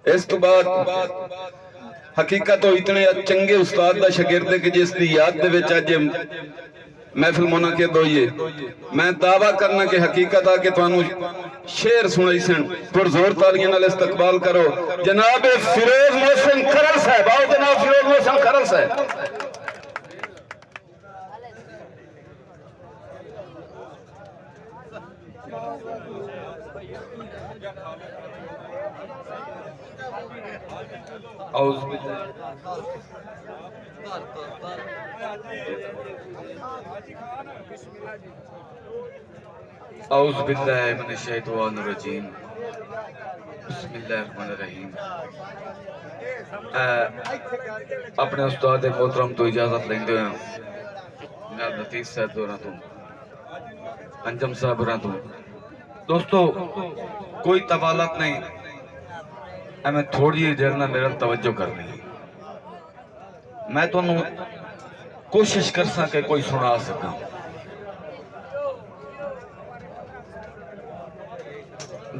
इस तो बाद हकीकत हो इतने चंगे उस्ताद का शागिर्द कि जिसकी याद दे विच अज महफिल मुनक़िद होई है। मैं दावा करना कि हकीकत आ कि तुहानू शेर सुनाई सन। पुरजोर तालियां नाल इस्तकबाल करो जनाब फिरोज मोहसिन खरल साहब। आओ जनाब फिरोज मोहसिन खरल साहब। औज़ु बिल्लाहि मिनश शैतानिर रजीम। बिस्मिल्लाहिर्रहमानिर्रहीम। अपने उस्ताद मोहतरम तो इजाजत लेंदे हैं जनाब लतीफ साहब दोरा तो अंजम साहब होरां तो। दोस्तों कोई तवालत नहीं, हमें थोड़ी देर ना मेरा तवज्जो करनी है। मैं तो कोशिश कर सके कोई सुना सका।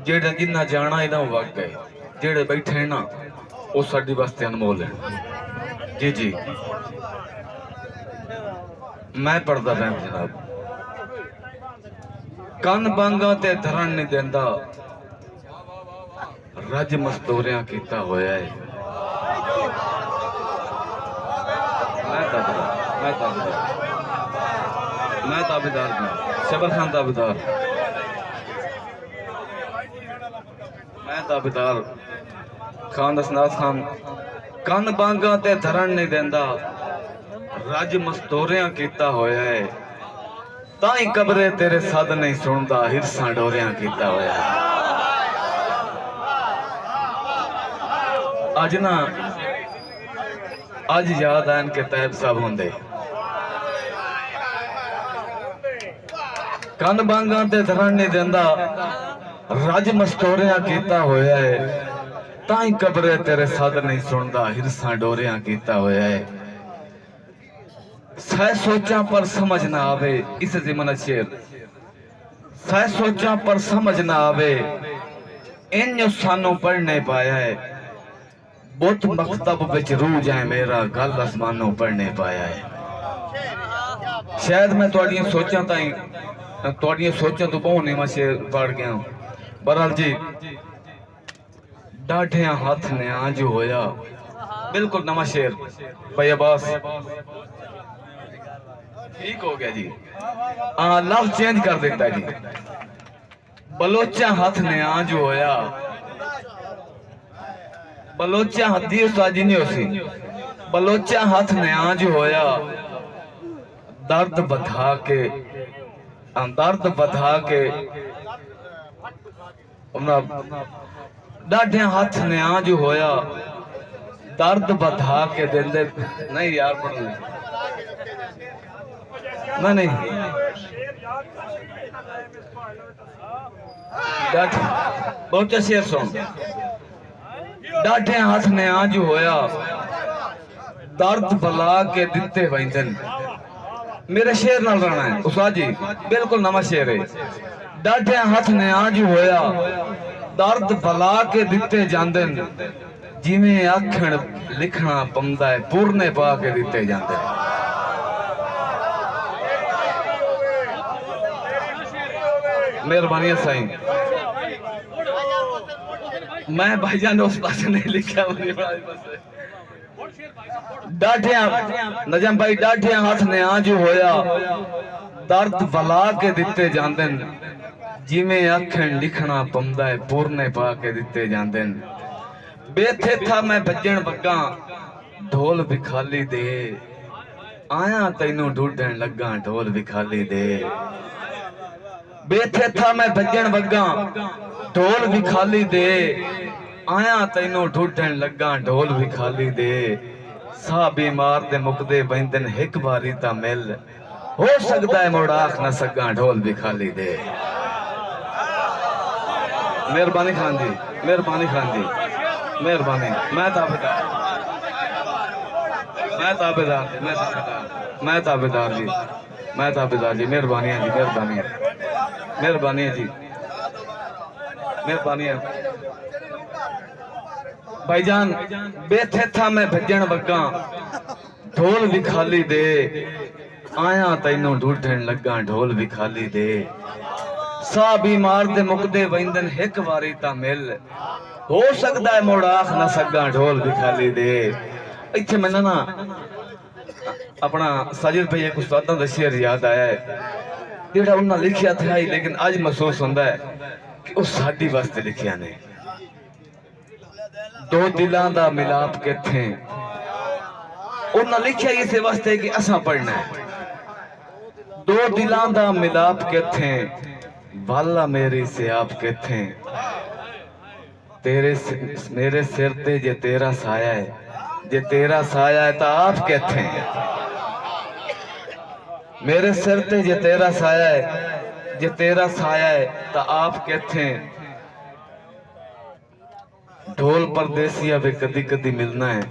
जेड़े जिन्ना जाना इन्हों वग गए, जेड़े बैठे हैं ना वो साडी वास्ते अनमोल है। जी जी मैं पढ़ता रहा जनाब। कन बांगा ते धरण नहीं देंदा, रज मस्तूरियां कीता होया है। मैं ताबेदार शबर खान ताबेदार, मैं ताबेदार खान दसनाथ खान। कन बांगा ते धरण नहीं देंदा, रज मस्तूरियां कीता होया है। ताई कबरे तेरे सद नहीं सुनदा, हिरसा डोरियां कीता होया है। अज ना अज याद आन के तैब साहब होंदे। कन बांगा ते धरण नहीं देंदा, रज मस्तूरियां कीता होया है। ताई कबरे तेरे सद नहीं सुनदा, हिरसा डोरियां कीता होया है। सह सोचा पर समझ ना आवे, इस ज़िमन शेर। सह सोचा पर समझ ना आवे, इन सानू पढ़ने पाया है। बुत मकतब विच रूह जाए मेरा, गल आसमानों पढ़ने पाया है। शायद मैं तुहाडियां सोचां ताई तुहाडियां सोचां तो बहुत नहीं मैं शेर पढ़ गया। बहरहाल जी डाढ़िया हाथ ने आज होया, बिल्कुल नवा शेर भाई अब्बास ठीक हो गया जी। लफ्ज चेंज कर देता जी। बलोचा हाथ ने आज होया, बलोचा हदी उस्तादी नहीं होसी। बलोचा हाथ ने आज होया, दर्द बधा के डाढ़े हाथ ने आज होया, दर्द बधा के दिंदे। नहीं यार नहीं बहुत शेर सुन। डाढ़े हाथ ने आज होया, दर्द भला के दिते वंदन। मेरे शेर नाल रहना है उस्ताद जी, बिल्कुल नवा शेर है। डाढ़े हाथ ने आज होया, दर्द भला के दिते जांदन। जिवें आखण लिखना पौंदा है, पूरने पा के दिते जांदे। मेहरबानी साईं। मैं भाईजान ने उस पास नहीं लिखा। डाढ़िया नजम भाई, डाढ़िया हाथ ने आज होया, दर्द भला के दिते जांदन। जिवें आखण लिखना पौंदा है, पूरने पा के दिते जांदन। बेथे था मैं बजन वगा, ढोल विखाली दे। आया तैनू ढूंढन लगा, ढोल विखाली दे। बेथे था मैं बजन वगा, ढोल विखाली दे। आया तैनू ढूंढन लगा, ढोल विखाली दे। सा बीमार दे मुकदे बंदन, एक बारी ता मिल। हो सकता है मुड़ आख न सगा, ढोल विखाली दे। मेहरबानी खान जी, मेहरबानी खान जी, मेहरबानी। मैं ताबेदार जी, मैं ताबेदार जी। मेहरबानी है जी, मेहरबानी है, मेहरबानी है जी, मेहरबानी है। भाईजान बैठे था मैं भजन वगा ढोल भी खाली दे आया तैनू ढूंढन लगा ढोल भी खाली दे सा बीमार दे मुकदे वंदन एक वारी ता मिल हो सकता है मोड़ आख ना सगा ढोल भी खाली दे। इत्थे मैंने ना अपना साजिद भाई एक उस्तादा दा शेर याद आया है जेड़ा उन्हें लिखिया था ही लेकिन आज महसूस होता है कि वो साडी वास्ते लिखिया ने। दो दिलां दा मिलाप किथे उन्हें लिखिया इस वास्ते कि असा पढ़ना है। दो दिलां दा मिलाप किथे वाला मेरी से आप किथे तेरे मेरे सिर ते जे तेरा साया है जे तेरा साया है तो आप किथे मेरे सिर ते जे तेरा साया है जे तेरा साया है तो आप किथे ढोल परदेसिया भी कदी कदी मिलना है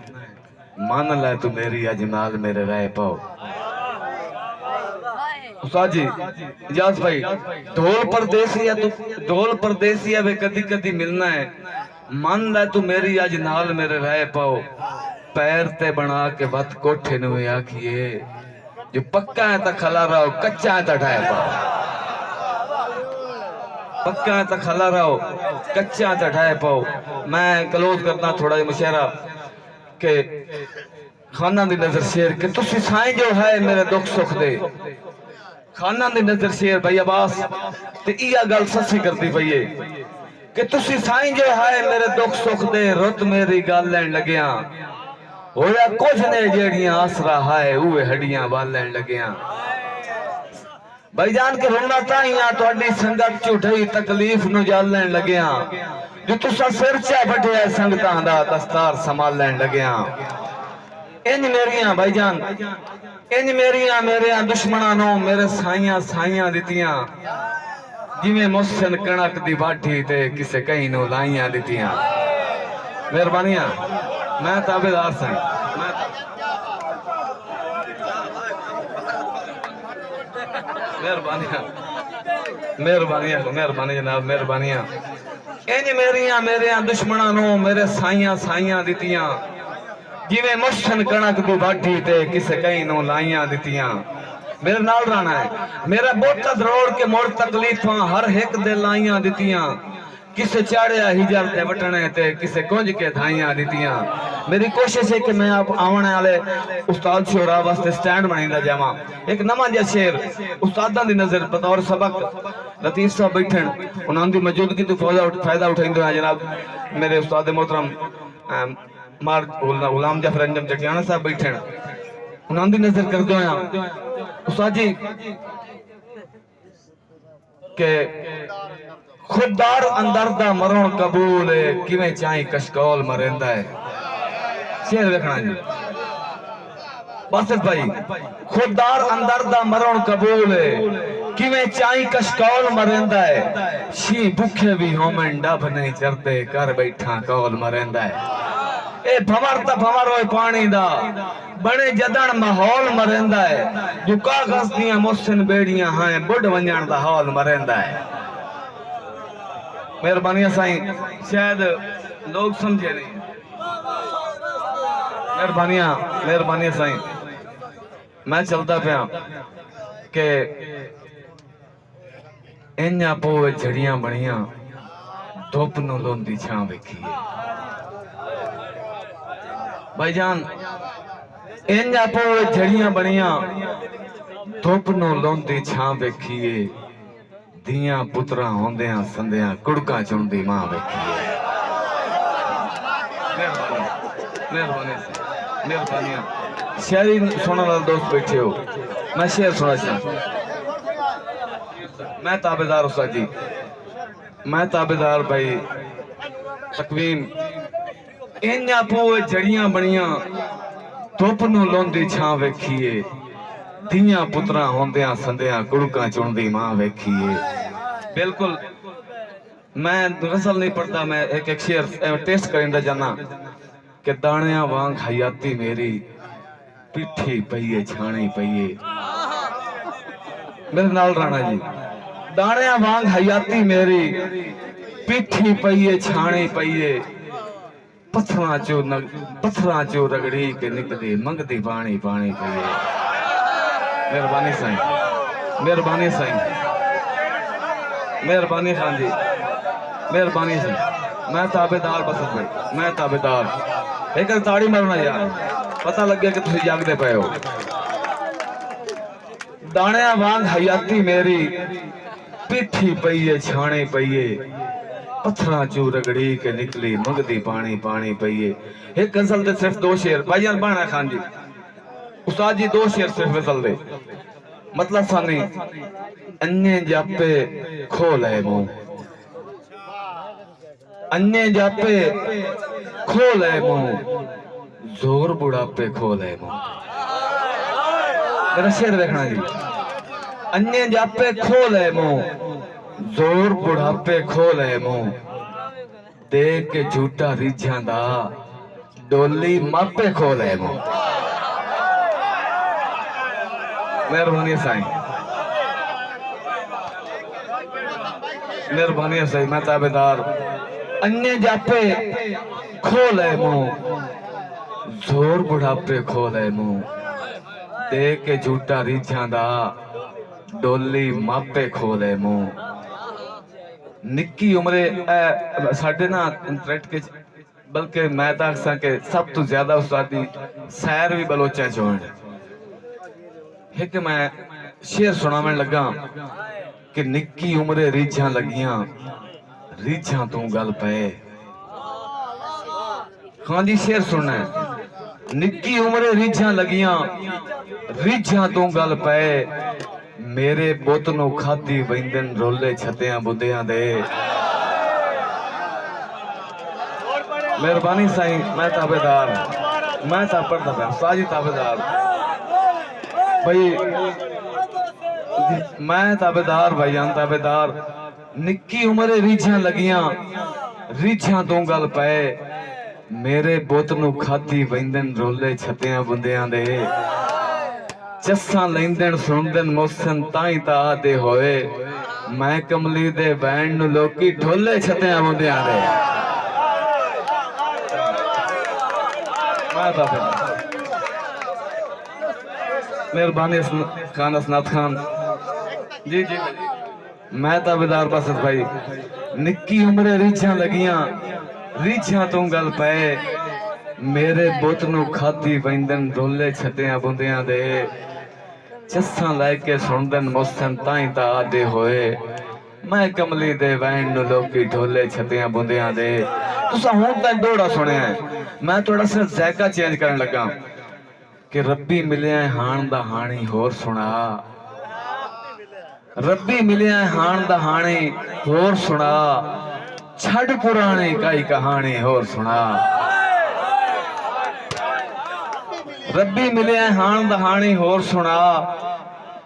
मान ला तू मेरी अजमाल मेरे राय पाओ। उस्ताद जी इजाज भाई ढोल परदेसिया भी कदी कदी मिलना है मान ला तू मेरी अज नाल मेरे राय पाओ। पैर ते बना के वत कोठे नु आखिए जो पक्का है तो खला रहो कच्चा है तो ढाए पाओ। पक्का है तो खला रहो कच्चा है तो ढाए पाओ। मैं क्लोज करना थोड़ा जिहा मुशायरा के खाना दी नजर शेर के तुसी साईं जो है मेरे दुख सुख दे खाना दी नजर शेर भाई अब्बास ते इया गल सच्ची करदी पई है कि तुसी साईं जो है मेरे दुख सुख दे रुत मेरी गल लैन लगिया होया कुछ ने जेड़ियां आसरा है उहे हड्डियां बालन लगिया। भाईजान के रोना ताइयां तुहाडी संगत झूठी तकलीफ नु जालन लगिया जो तुसा सिर चा बढ़िया संगतां दा दस्तार संभालन लगिया। इंज मेरियां भाईजान इंज मेरियां मेरे दुश्मनां नु मेरे साइयां साइयां दितियां जिवें मुहसिन कणक दी बाठी ते किसे कहीं नु लाइयां दितियां। मेहरबानियां मैं ताबेदार सां मेहरबानियां मेहरबानियां मेहरबानी जनाब मेहरबानियां। इंज मेरियां मेरे दुश्मनां नु मेरे साइयां साइयां दितियां जिवें मुहसिन कणक दी बाठी ते किसे कहीं नु लाइयां दितियां। मेरे नाल रहना है मेरा बोटा दरोड़ के मोड़ तकलीफां हर एक दे लाइयां दितियां किसे चाड़िया हिजर ते वटने ते किसे कुंज के धाइयां दितियां। मेरी कोशिश है कि मैं आप आने वाले उस्ताद शोरा वास्ते स्टैंड बनाइंदा जावां। एक नवा जिहा शेर उस्तादां दी नजर बतौर सबक लतीफ साहब बैठन उन्हां दी मौजूदगी तो फायदा उठाइंदे हैं जनाब मेरे उस्ताद मोहतरम मार गुलाम जाफर अंजम जटियाना साहब बैठन उन्हां दी नजर करदे हैं उस्ताद जी के खुददार अंदर दा मरण कबूल है किवें चाही कशकौल मरेंदा है। शेर देखना जी बासित भाई खुददार अंदर दा मरण कबूल है किवें चाही कशकौल मरेंदा है। शी भूखे भी होमन डब नहीं चरते कर बैठा कौल मरेंदा है। ए भंवर ता भंवर होए पानी दा बने जदन माहौल मरेंदा है जो कागज दियां मुहसिन बेड़ियां हैं बुढ़ वंजण दा हौल मरेंदा है। मेहरबानियां साईं शायद लोग समझे नहीं। मेहरबानियां साईं मैं चलता पाया के इन्या पोए झड़ियां बनिया धुप नूं लोंदी छां वेखी भाईजान इन्या पोए झड़ियां बनिया धुप नूं लोंदी छां वेखीए दियां पुत्रा होंदियां संदियां कुड़का चुनदी मां वेखीए। मेहरबानियां शायरी सुनने वाले दोस्त बैठे हो मैं शेर सुना चाहता मैं ताबेदार उस्ताद जी मैं ताबेदार भाई तकवीम इन्या पोए जड़ियां बनिया धुप नूं लोंदी छां वेखीए दियां पुत्रा होंदियां संदियां कुड़का चुनदी मां वेखीए। बिल्कुल मैं रसल नहीं पढ़ता मैं एक एक शेर टेस्ट करेंदा जाना कि दाणिया वांग हयाती मेरी पिठी पईए छाणी पईए। मेरे नाल राणा जी दाणिया वांग हयाती मेरी पिठी पईए छाणी पईए पत्थरां चो रगड़ी के निकली मंगदी पानी पानी पिए। मेहरबानी साईं, मेहरबानी साईं, मेहरबानी खान जी, मेहरबानी सी। मैं ताबेदार बसत भाई, मैं ताबेदार। एक ताड़ी मारना यार, पता लग गया कि तुम जागते पे हो। दाणिया वांग हयाती मेरी पिठी पईए छाने पईए, पत्थरां चू रगड़ी के निकली मंगदी पानी पानी पईए। एक गजल दे सिर्फ 2 शेर भाईजान बाणा खान जी, उस्ताद जी 2 शेर सिर्फ गजल दे। मतलब सानी अन्य जापे खोल है मुंह, अन्य जापे खोल है मुंह, जोर बुढ़ापे खोल है मुंह। मेरा शेर देखना जी। अन्य जापे खोल है मुंह, जोर बुढ़ापे खोल है मुंह, देख के झूठा रिझां दा डोली मापे खोल है मुंह। मेहरबानी साईं, मेहरबानी साईं, मैं ताबेदार। अन्य जापे खोल है मुंह, जोर बुढ़ापे खोल है मुंह, देख के झूठा रिझां दा डोली मापे खोल है मुंह। निक्की उम्रे साडे ना इंटरेक्ट के, बल्कि मैं तो आखसा के सब तो ज्यादा उस्तादी सैर भी बलोचा चोण। एक मैं शेर सुनावन लगा कि निक्की उम्रे रीझां लगियां, रीझां तू गल पे। हाँ जी शेर सुनना है। निक्की उम्रे रीझां लगियां, रीझां तू गल पे, मेरे बुत नू खादी वैंदन रोले छतियां बुद्धियां दे। मेहरबानी साईं, मैं ताबेदार, मैं तापरदा पे साजी ताबेदार भाई, मैं ताबेदार भाईजान ताबेदार। निक्की उम्रे रीझां लगियां, रीझां तू गल पे, मेरे बुत नू खादी वैंदन रोले छतियां बुंदियां दे। चस्सा लेंदन सुनदन मोसन ताई ता आदे होए, मैं कमली दे बैंड नू लोकी ढोले छतियां बुंदियां दे। मेहरबानी खान असनाद खान जी जी, मैं ताबेदार बसत भाई। निक्की उम्रे रीझां लगियां, रीझां तू गल पे, मेरे बुत नू खादी वैंदन ढोले छतियां बुंदियां दे। चस्सा लैके सुनदन मोसन ताई ता आदे होए, मैं कमली दे बैंड नू लोकी ढोले छतियां बुंदियां दे। तुसा हुण तक दौड़ा सुनिया है, मैं थोड़ा सा जायका चेंज करन लगा कि रब्बी मिलिया हाण दा हाणी होर सुना, रब्बी मिलिया हाण दा हाणी होर सुना, छड़ पुरानी काई कहानी होर सुना। रब्बी मिलिया हाण दा हाणी होर सुना,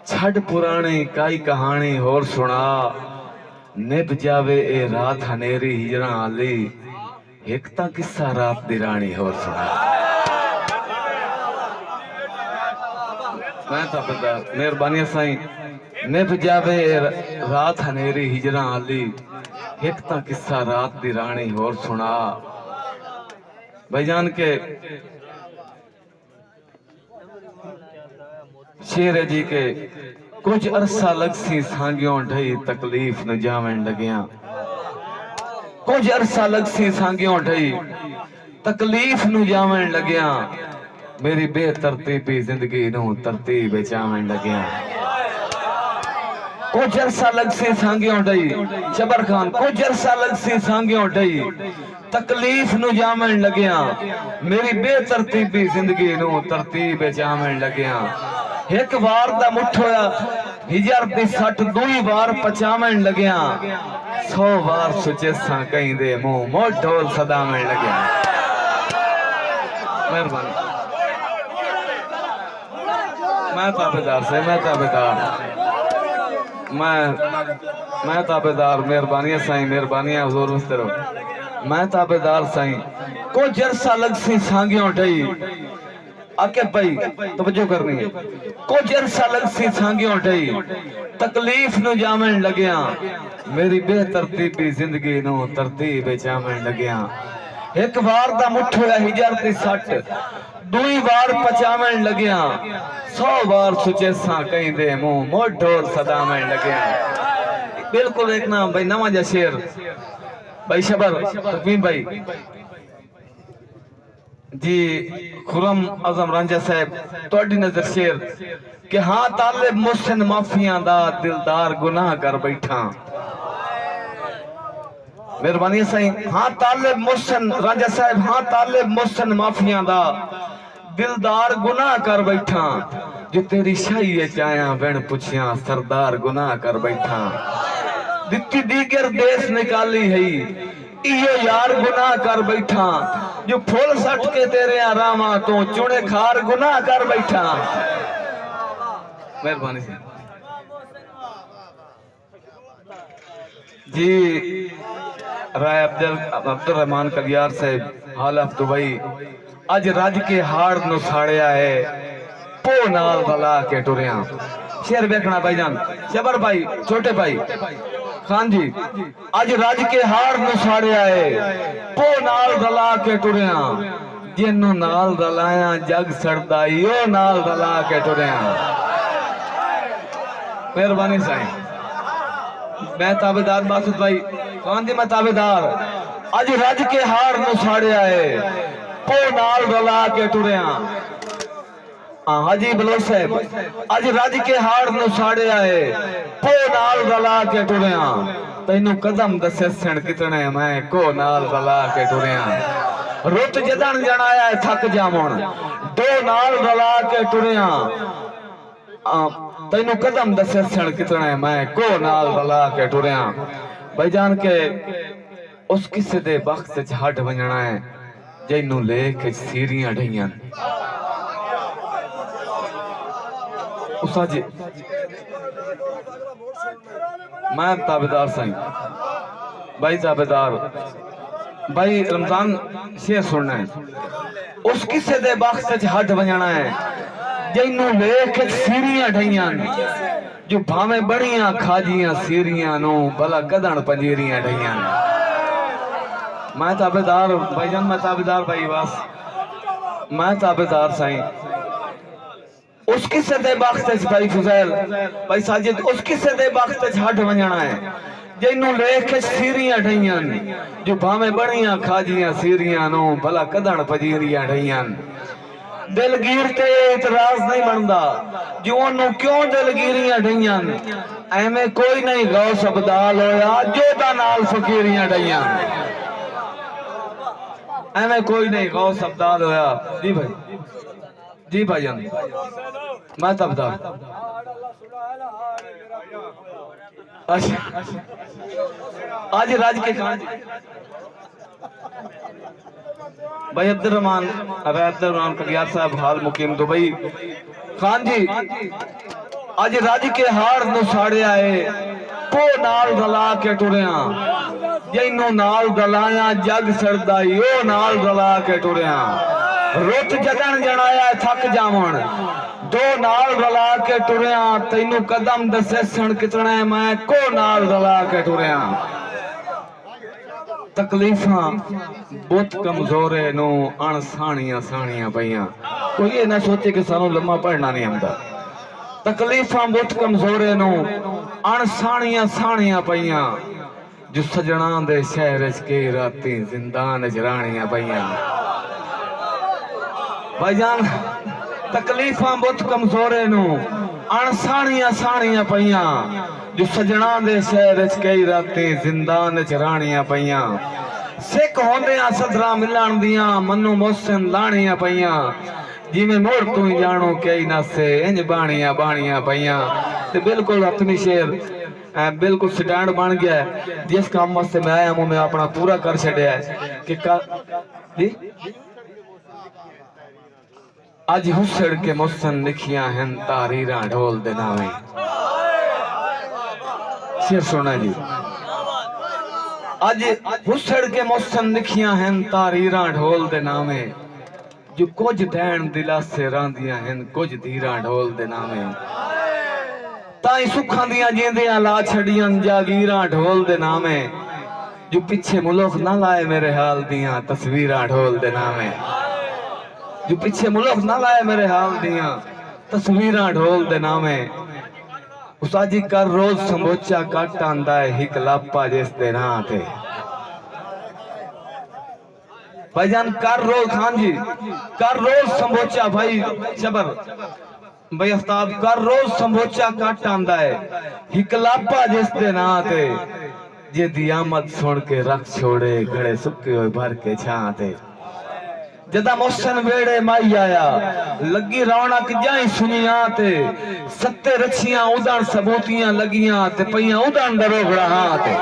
छड़ पुरानी काई कहानी होर सुना। निभ जावे ए रात हनेरी हिजरा आली, एक ता किस्सा रात दी रानी होर सुना। मैं ताबेदार, मेहरबानी साईं। निभ जावे रात हनेरी हिजरा आली, एक ता किस्सा रात दी रानी होर सुना। भाईजान के शेर जी के कुछ अरसा लगसी सांगियों ढई तकलीफ न जावन लगिया, कुछ अरसा लगसी सांगियों ढई तकलीफ न जावन लगिया, मेरी बेतरतीबी जिंदगी नू तरतीब चावन लगिया। कुछ अरसा लगसी सांगियों ढई जबर खान, कुछ अरसा लगसी सांगियों ढई तकलीफ न जावन लगिया, मेरी बेतरतीबी जिंदगी नू तरतीब चावन लगिया। एक बार दा मुठ होया हिजर दी सट, दूई बार पचावन लगिया, 100 बार सुचे सा कहीं दे मुंह मोड़ ढोल सदावन लगिया। मेहरबानी, मैं ताबेदार से, मैं ताबेदार, मैं ताबेदार। मेहरबानी साईं, मेहरबानी हुजूर वस्ते रहो। मैं ताबेदार साईं। को जरसा लगसी सांगियों ढई आके भाई तवज्जो करनी है। को जरसा लगसी सांगियों ढई तकलीफ न जावन लगिया, मेरी बेतरतीबी जिंदगी नू तरतीब चावन लगिया। एक बार दा मुठ होया हिजर दी सट, दुई बार पचावन लग्या, 100 बार सुचे सा कहीं दे मुंह मोड़ ढोल सदावन लग्या। बिल्कुल एक ना भाई नवा जा शेर भाई शबर तकवीन भाई जी खुरम आजम रांझा साहब तोड़ी नजर शेर कि हाँ तालिब मुहसिन माफिया दा दिलदार गुनाह कर बैठा। मेहरबानी साईं। हाँ तालिब मुहसिन रांझा साहब, हाँ तालिब मुहसिन माफिया दा दिलदार गुनाह कर बैठा, जो तेरी शाही चाया बिन पुछिया सरदार गुनाह कर बैठा। दित्ती दीगर देश निकाली है इयो यार गुनाह कर बैठा, जो फुल सट के तेरे आरामा तो चुने खार गुनाह कर बैठा। मेहरबानी जी राय अब्दुल रहमान कलियार साहब हाल ऑफ दुबई अज रज के हाड़ नु साड़िया है पो नाल गला के टुरिया। शेर देखना भाईजान शबर भाई छोटे भाई खान जी अज रज के हाड़ नु साड़िया है पो नाल गला के टुरिया, जिन्नू नाल गलाया जग सड़दा यो नाल गला के टुरिया। मेहरबानी साईं। मैं ताबेदार बासुद भाई खान जी मैं ताबेदार अज रज के हार नु साड़िया है पो नाल गला के टुरिया। हाजी बलोच साहब अज रज के हार नु साड़िया है पो नाल गला के टुरिया, तैनू कदम दसे सण कितने मैं को नाल गला के टुरिया। रुत जदन जनाया थक जावन दो नाल गला के टुरिया, तैनू कदम दसे सण कितने मैं को नाल गला के टुरिया। भाईजान के उस किसे दे वक्त च हट वंजना है जिन्नू लेख सीरियां ढईयां। उसा जी मैं ताबेदार साईं भाई ताबेदार भाई रमजान शेर सुनना है। उस किसे दे वक्त च हट वंजना है जिन्नू लेख सीरियां ढईयां, जो भावे बड़ियां खाजियां सीरियां नो भला कदन पंजीरियां ढईयां। मैं ताबेदार भाईजान मैं ताबेदार भाई बस मैं ताबेदार साईं। उस किसे दे वक्त भाई फुजैल भाई साजिद उस किसे दे वक्त हट वंजना है जिन्नू लेख सीरियां ढईयां, जो भावे बड़ियां खाजियां सीरियां नो भला कदन पंजीरियां ढईयां। दिलगीर ते इतराज नहीं बनता जो ओनू क्यों दिलगीरियां ढईयां, एवें कोई नहीं गौस अब्दाल होया जो दा नाल फकीरियां ढईयां। एवें कोई नहीं गौस अब्दाल होया। जी भाई जी भाईजान मैं तबदार अच्छा आज राज के खान भाई अब्दुर्रहमान कलियार साहब हाल मुकीम दुबई खान जी अज राज के हार नु साड़िया है पो नाल गला के टुरिया, जिन्नू नाल गलाया जग सड़दा यो नाल गला के टुरिया। रुत जगन जनाया थक जावन दो नाल गला के टुरिया, तैनू कदम दसे सण कितने मैं को नाल गला के टुरिया। तकलीफा बहुत कमजोरे नो अणसाणियां साणियां पईयां, कोई ये ना सोचे कि सानू लम्मा पढ़ना नहीं आंदा। तकलीफा बहुत कमजोरे नो अणसाणियां साणियां पईयां, जो सजना दे शहर च के राती जिंदान च राणियां पईयां। भाईजान तकलीफा बहुत कमजोरे नो अणसाणियां साणियां पईयां, जो सजना दे शहर च कई राती जिंदान च राणियां पईयां। सिख होंदियां सदरा मिलन दियां मनु मोहसिन लाणियां पईयां, जिवें मोड़ तू ही जानो कई नासे इंज बाणियां बाणियां पईयां। ते बिल्कुल अपनी शेर बिल्कुल स्टैंड बन गया है। जिस काम वास्ते मैं आया हूं मैं अपना पूरा कर छड़िया है कि जी अज हुसड़ के मुसन लिखियां हैं तारीरा ढोल दे नावे। शेर सुना जी अज हुसड़ के मुसन लिखियां हैं तारीरा ढोल दे नावे, जो कुछ दैन दिलासे रांदियां हैं कुछ धीरा ढोल दे नावे। ताई सुखां दियां जींदियां ला छड़ियां जागीरां ढोल दे नामे, जो पीछे मुल्क ना लाए मेरे हाल दियां तस्वीरां ढोल दे नामे, जो पीछे मुल्क ना लाए मेरे हाल दियां तस्वीरां ढोल दे नामे। उसाजी कर रोज संबोचा कट आंदा है हिक लापा जिस दे नां ते। भाईजान कर रोज खान जी कर रोज संबोचा भाई शबर भाई आफ्ताब कर रोज संबोचा कट आंदा है हिक लापा जिस दे नां ते। जे दी आमद सुन के रख छोड़े घड़े सुके हुए भर के छां ते। जदा मोशन वेड़े माई आया लगी रौनक जाई सुनिया ते। सत्ते रछियां उदण सबूतियां लगियां ते पईयां उदण दरोगड़ा हां ते।